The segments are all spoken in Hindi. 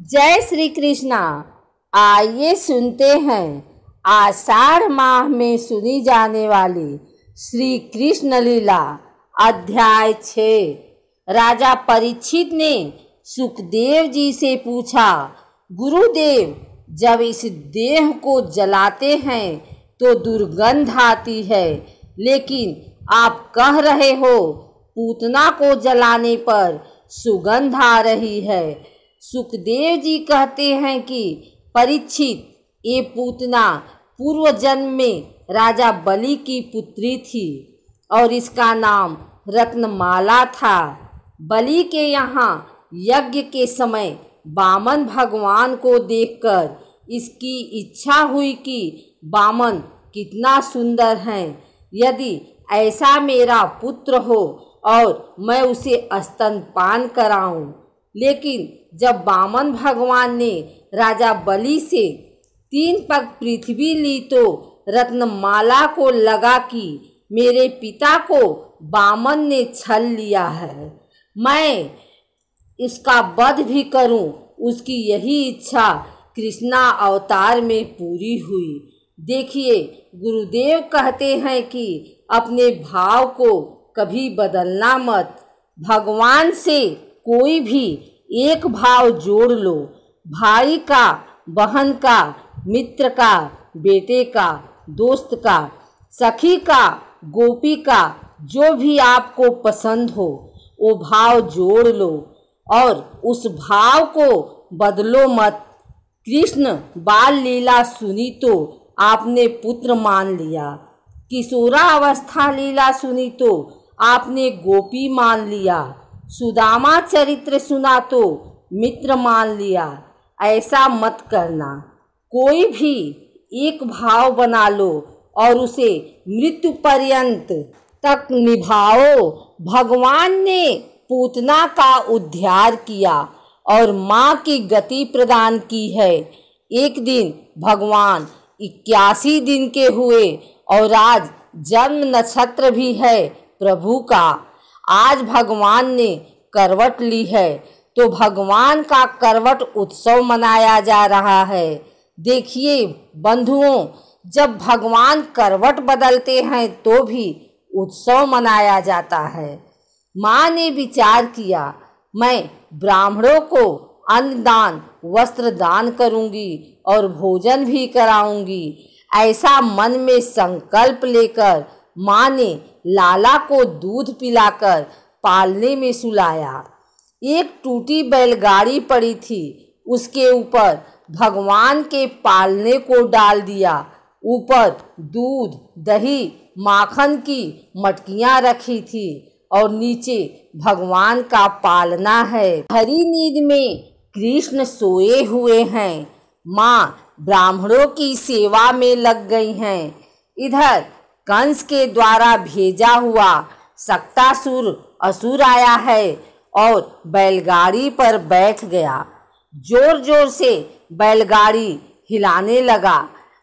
जय श्री कृष्णा। आइए सुनते हैं आषाढ़ माह में सुनी जाने वाली श्री कृष्ण लीला। अध्याय 6। राजा परीक्षित ने सुखदेव जी से पूछा, गुरुदेव, जब इस देह को जलाते हैं तो दुर्गंध आती है, लेकिन आप कह रहे हो पूतना को जलाने पर सुगंध आ रही है। सुखदेव जी कहते हैं कि परीक्षित, ये पूतना पूर्व जन्म में राजा बलि की पुत्री थी और इसका नाम रत्नमाला था। बलि के यहाँ यज्ञ के समय वामन भगवान को देखकर इसकी इच्छा हुई कि वामन कितना सुंदर है, यदि ऐसा मेरा पुत्र हो और मैं उसे स्तनपान कराऊं। लेकिन जब वामन भगवान ने राजा बलि से 3 पग पृथ्वी ली तो रत्नमाला को लगा कि मेरे पिता को वामन ने छल लिया है, मैं इसका वध भी करूं। उसकी यही इच्छा कृष्णा अवतार में पूरी हुई। देखिए, गुरुदेव कहते हैं कि अपने भाव को कभी बदलना मत। भगवान से कोई भी एक भाव जोड़ लो, भाई का, बहन का, मित्र का, बेटे का, दोस्त का, सखी का, गोपी का, जो भी आपको पसंद हो वो भाव जोड़ लो और उस भाव को बदलो मत। कृष्ण बाल लीला सुनी तो आपने पुत्र मान लिया, किशोरावस्था लीला सुनी तो आपने गोपी मान लिया, सुदामा चरित्र सुना तो मित्र मान लिया। ऐसा मत करना। कोई भी एक भाव बना लो और उसे मृत्यु पर्यंत तक निभाओ। भगवान ने पूतना का उद्धार किया और माँ की गति प्रदान की है। एक दिन भगवान 81 दिन के हुए और आज जन्म नक्षत्र भी है प्रभु का। आज भगवान ने करवट ली है तो भगवान का करवट उत्सव मनाया जा रहा है। देखिए बंधुओं, जब भगवान करवट बदलते हैं तो भी उत्सव मनाया जाता है। माँ ने विचार किया, मैं ब्राह्मणों को अन्न दान, वस्त्र दान करूंगी और भोजन भी कराऊंगी। ऐसा मन में संकल्प लेकर माँ ने लाला को दूध पिलाकर पालने में सुलाया। एक टूटी बैलगाड़ी पड़ी थी, उसके ऊपर भगवान के पालने को डाल दिया। ऊपर दूध, दही, माखन की मटकियां रखी थी और नीचे भगवान का पालना है। हरी नींद में कृष्ण सोए हुए हैं। माँ ब्राह्मणों की सेवा में लग गई हैं। इधर कंस के द्वारा भेजा हुआ सक्तासुर असुर आया है और बैलगाड़ी पर बैठ गया। जोर जोर से बैलगाड़ी हिलाने लगा।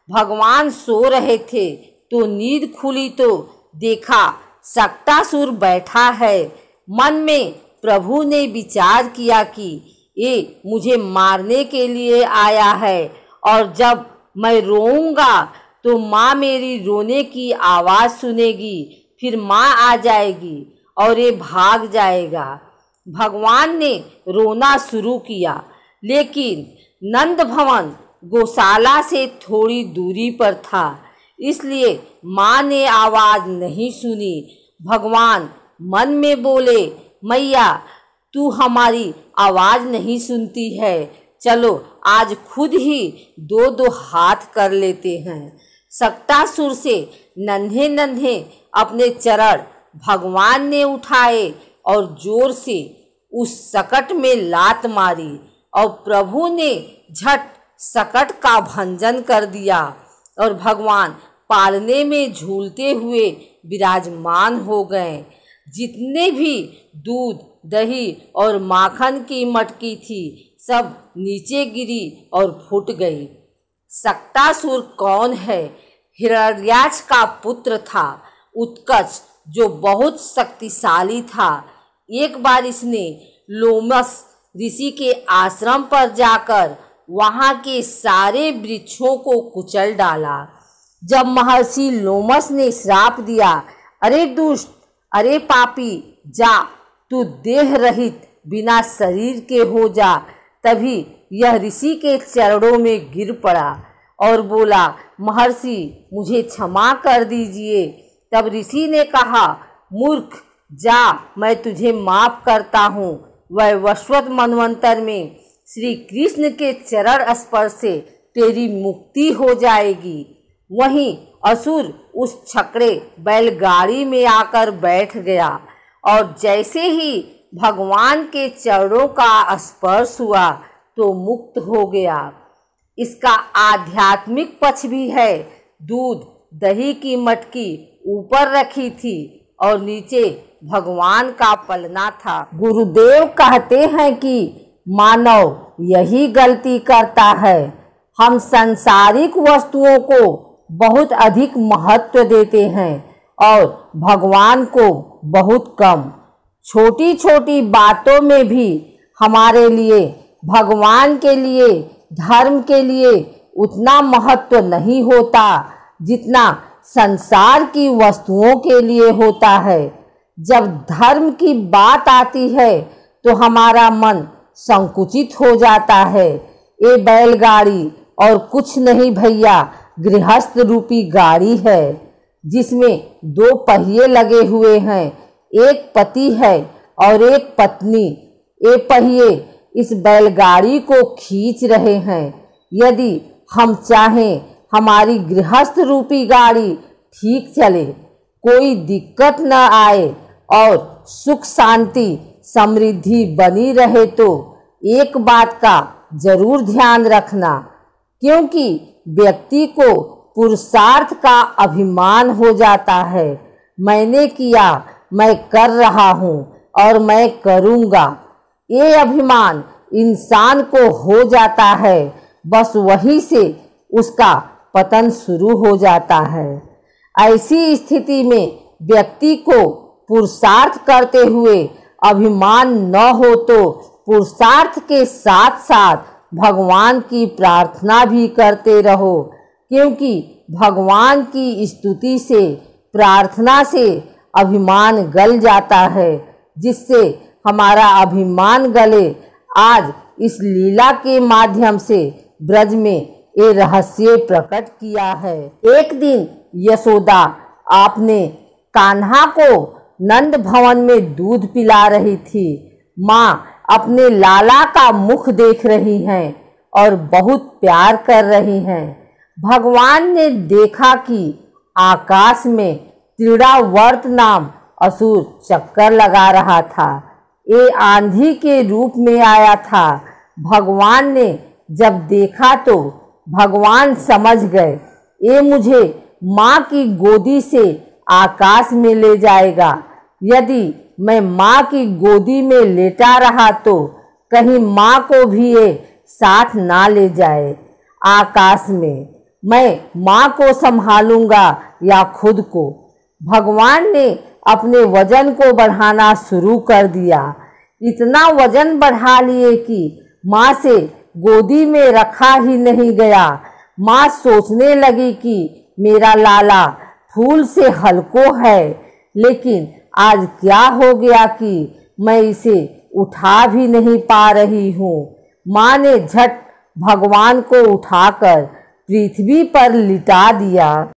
भगवान सो रहे थे तो नींद खुली तो देखा सक्तासुर बैठा है। मन में प्रभु ने विचार किया कि ये मुझे मारने के लिए आया है और जब मैं रोऊंगा तो माँ मेरी रोने की आवाज़ सुनेगी, फिर माँ आ जाएगी और ये भाग जाएगा। भगवान ने रोना शुरू किया, लेकिन नंद भवन गौशाला से थोड़ी दूरी पर था, इसलिए माँ ने आवाज़ नहीं सुनी। भगवान मन में बोले, मैया तू हमारी आवाज़ नहीं सुनती है, चलो आज खुद ही 2-2 हाथ कर लेते हैं। सक्तासुर से नन्हे नन्हे अपने चरण भगवान ने उठाए और जोर से उस सकट में लात मारी और प्रभु ने झट सकट का भंजन कर दिया और भगवान पालने में झूलते हुए विराजमान हो गए। जितने भी दूध, दही और माखन की मटकी थी सब नीचे गिरी और फूट गई। सक्तासुर कौन है? हिरण्याक्ष का पुत्र था, उत्कच, जो बहुत शक्तिशाली था। एक बार इसने लोमस ऋषि के आश्रम पर जाकर वहां के सारे वृक्षों को कुचल डाला। जब महर्षि लोमस ने श्राप दिया, अरे दुष्ट, अरे पापी, जा तू देह रहित बिना शरीर के हो जा, तभी यह ऋषि के चरणों में गिर पड़ा और बोला, महर्षि मुझे क्षमा कर दीजिए। तब ऋषि ने कहा, मूर्ख, जा, मैं तुझे माफ करता हूँ। वैवस्वत मनवंतर में श्री कृष्ण के चरण स्पर्श से तेरी मुक्ति हो जाएगी। वहीं असुर उस छकड़े बैलगाड़ी में आकर बैठ गया और जैसे ही भगवान के चरणों का स्पर्श हुआ तो मुक्त हो गया। इसका आध्यात्मिक पक्ष भी है। दूध दही की मटकी ऊपर रखी थी और नीचे भगवान का पलना था। गुरुदेव कहते हैं कि मानव यही गलती करता है। हम सांसारिक वस्तुओं को बहुत अधिक महत्व देते हैं और भगवान को बहुत कम। छोटी छोटी बातों में भी हमारे लिए, भगवान के लिए, धर्म के लिए उतना महत्व नहीं होता जितना संसार की वस्तुओं के लिए होता है। जब धर्म की बात आती है तो हमारा मन संकुचित हो जाता है। ये बैलगाड़ी और कुछ नहीं भैया, गृहस्थ रूपी गाड़ी है जिसमें 2 पहिए लगे हुए हैं। एक पति है और एक पत्नी। ये पहिए इस बैलगाड़ी को खींच रहे हैं। यदि हम चाहें हमारी गृहस्थ रूपी गाड़ी ठीक चले, कोई दिक्कत न आए और सुख शांति समृद्धि बनी रहे, तो एक बात का जरूर ध्यान रखना, क्योंकि व्यक्ति को पुरुषार्थ का अभिमान हो जाता है। मैंने किया, मैं कर रहा हूँ और मैं करूँगा। ये अभिमान इंसान को हो जाता है, बस वहीं से उसका पतन शुरू हो जाता है। ऐसी स्थिति में व्यक्ति को पुरुषार्थ करते हुए अभिमान न हो तो पुरुषार्थ के साथ साथ भगवान की प्रार्थना भी करते रहो, क्योंकि भगवान की स्तुति से, प्रार्थना से अभिमान गल जाता है, जिससे हमारा अभिमान गले। आज इस लीला के माध्यम से ब्रज में ये रहस्य प्रकट किया है। एक दिन यशोदा आपने कान्हा को नंद भवन में दूध पिला रही थी। माँ अपने लाला का मुख देख रही हैं और बहुत प्यार कर रही हैं। भगवान ने देखा कि आकाश में त्रिड़ावर्त नाम असुर चक्कर लगा रहा था। ये आंधी के रूप में आया था। भगवान ने जब देखा तो भगवान समझ गए, ये मुझे माँ की गोदी से आकाश में ले जाएगा। यदि मैं माँ की गोदी में लेटा रहा तो कहीं माँ को भी ये साथ ना ले जाए आकाश में। मैं माँ को संभालूंगा या खुद को। भगवान ने अपने वजन को बढ़ाना शुरू कर दिया। इतना वजन बढ़ा लिए कि माँ से गोदी में रखा ही नहीं गया। माँ सोचने लगी कि मेरा लाला फूल से हल्को है, लेकिन आज क्या हो गया कि मैं इसे उठा भी नहीं पा रही हूँ। माँ ने झट भगवान को उठाकर पृथ्वी पर लिटा दिया।